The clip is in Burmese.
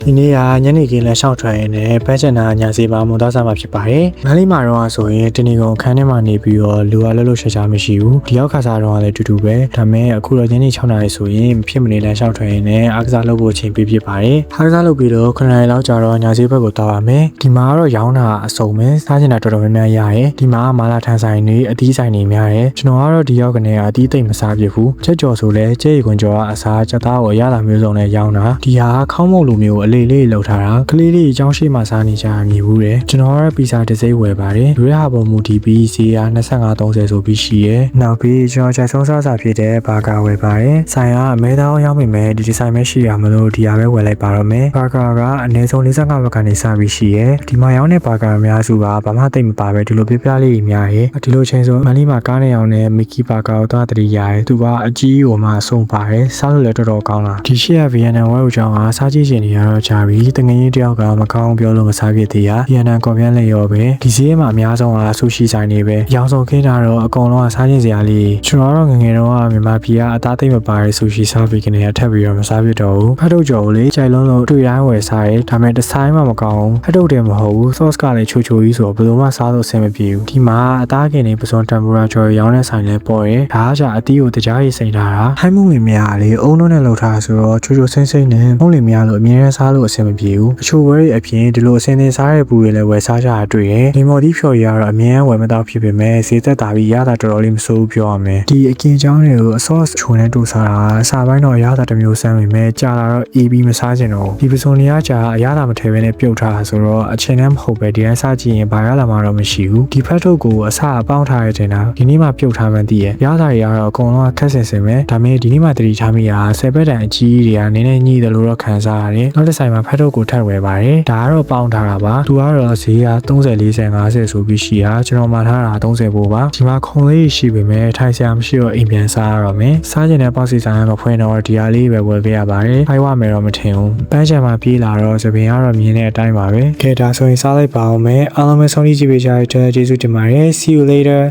ဒီနေ့ကညနေခင်းလဲရှောက်ထွက်ရင်းနဲ့ပန်းချန်နာညာစီပါမွန်သားစားမှာဖြစ်ပါတယ်။မန္တလေးမှာတော့ဆိုရင်တနေကုန်အခန်းထဲမှာနေပြီးတော့လူကလှုပ်လှုပ်ရှားရှားမရှိဘူး။ဒီရောက်ခါစားတော့လည်းတူတူပဲ။ဒါပေမဲ့အခုတော့ညနေ6နာရီဆိုရင်ဖြစ်မနေလဲရှောက်ထွက်ရင်းနဲ့အားကစားလုပ်ဖို့အချိန်ပြည့်ဖြစ်ပါတယ်။အားကစားလုပ်ပြီးတော့9နာရီလောက်ကြာတော့ညာစီဘက်ကိုသွားပါမယ်။ဒီမှာကတော့ရောင်းတာအစုံပဲ။စားချင်တာတော်တော်များများရရဲ။ဒီမှာမာလာထန်ဆိုင်တွေအသီးဆိုင်တွေများတယ်။ကျွန်တော်ကတော့ဒီရောက်ကနေအသီးသိမ့်မစားပြဘူး။ချက်ကြော်ဆိုလဲကျဲရီကွန်ကြော်ကအစားချက်သားကိုရတာမျိုးစုံနဲ့ရောင်းတာ။ဒီဟာခေါင်းမုတ်လိုမျိုးအလေးလေးလောက်ထားတာကလေးလေးအကြောင်းရှိမှစားနေကြရမြည်ဘူးတယ်ကျွန်တော်ကတော့ပီဇာတစ်စိမ့်ဝယ်ပါတယ်လူရဟာပုံမူတည်ပြီးဈေးက25-30ဆိုပြီးရှိရဲနောက်ပြီးကျွန်တော်ချက်ဆုံးစားစာဖြစ်တဲ့ဘာကာဝယ်ပါတယ်ဆိုင်ကအမဲသားရောက်မိမယ်ဒီဆိုင်ပဲရှိရမလို့ဒီဟာပဲဝယ်လိုက်ပါတော့မယ်ဘာကာကအနည်းဆုံး45ဘက်ကနေစပြီးရှိရဲဒီမှာရောင်းတဲ့ဘာကာအများစုကဘာမှသိမ့်မပါပဲဒီလိုပြပြလေးကြီးများရဲဒီလိုချင်းဆိုမန်လေးမှာကားနေအောင်နဲ့မီကီဘာကာကိုသွားတတိရဲသူကအကြီးဟိုမှာအဆုံးပါတယ်စားလို့လည်းတော်တော်ကောင်းလားဒီရှိရဗီယက်နမ်ဝဲကိုကြောင်းကစားကြည့်ရှင်နေရတော့ကြာပြီတငငင်းတယောက်ကမကောင်းပြောလို့မစားဖြစ်သေးရဗီယက်နမ်ကော်ပြန်လည်းရောပဲဒီဈေးမှာအများဆုံးကဆူရှီဆိုင်တွေပဲရောင်စုံခင်းတာတော့အကုန်လုံးကစားခြင်းစရာလေးကျွန်တော်တော့ငငယ်တော့မြန်မာပြည်ကအသားသိမ့်မပါတဲ့ဆူရှီစားပြီးကနေထပ်ပြီးတော့မစားဖြစ်တော့ဘူးဖတ်ထုတ်ကြော်လေးကြိုက်လုံးလို့တွေ့တိုင်းဝယ်စားရဲဒါပေမဲ့တစ်ဆိုင်မှမကောင်းဖတ်ထုတ်တယ်မဟုတ်ဘူး sauce ကလည်းချိုချိုကြီးဆိုတော့ဘယ်လိုမှစားလို့အဆင်မပြေဘူးဒီမှာအသားကင်နေပစွန်တမ်ပူရာကျော်ရောင်းတဲ့ဆိုင်လည်းပေါ်ရဲဒါကကြအသီးကိုတကြားရေးစိန်ထားတာဟိုင်းမှုမင်းများလေးအုံလုံးနဲ့လှုပ်ထားဆိုတော့ချိုချိုဆင်းဆင်းနဲ့မုံလင်များလို့အမြဲတမ်းစားလို့အဆင်မပြေဘူးအချိုဝဲတွေအပြင်ဒီလိုအစင်းသင်စားတဲ့ပူတွေလည်းဝယ်စားကြတာတွေ့ရ။ဒီမော်ဒီဖြော်ရကတော့အမြဲဝယ်မတော့ဖြစ်ပေမဲ့ဈေးသက်သာပြီးရတာတော်တော်လေးမစိုးဘူးပြောရမယ်။ဒီအကင်ချောင်းတွေကိုအဆော့ချုံနဲ့တူစားတာအစားပိုင်းတော့ရတာတစ်မျိုးစမ်းပေမဲ့ကြာလာတော့ AB မစားချင်တော့ဒီပစုံနေရကြာအရတာမထည့်ဘဲနဲ့ပြုတ်ထားတာဆိုတော့အချိန်နဲ့မဟုတ်ပဲဒီတိုင်းစားကြည့်ရင်ဘာရလာမှတော့မရှိဘူး။ဒီဖက်ထုတ်ကိုအစားအပေါင်းထားရတဲ့တာဒီနေ့မှပြုတ်ထားမှန်းသိရ။ရတာတွေကတော့အကုန်လုံးခက်ဆင်ဆင်ပဲဒါပေမဲ့ဒီနေ့မှတတိထားမိတာဆယ်ဘက်တန်အကြီးတွေကနည်းနည်းညှိတယ်လို့တော့ခံစားရတယ်။နောက်တစ်ဆိုင်မှာဖက်ထုတ်ကိုထပ်ဝယ်ပါတယ်။ဒါကတော့ပေါင်းထားတာပါသူကတော့ဈေးက30 40 50ဆိုပြီးရှိတာကျွန်တော်မှထားတာ30ပို့ပါဒီမှာခုံလေးရှိပေမဲ့ထိုင်ဆရာမရှိတော့အိမ်ပြန်စားရတော့မယ်စားကျင်တဲ့ပေါ့စီဆိုင်ကတော့ဖွင့်တော့ဒီဟာလေးပဲဝယ်ပေးရပါတယ်ဖိုက်ဝမယ်တော့မထင်ဘူးပန်းချံမှာပြေးလာတော့သပင်ကတော့မြင်တဲ့အတိုင်းပါပဲကဲဒါဆိုရင်စားလိုက်ပါအောင်မယ်အားလုံးပဲဆုံးဖြတ်ကြည့်ပေးကြတဲ့ကျေးဇူးတင်ပါတယ် see you later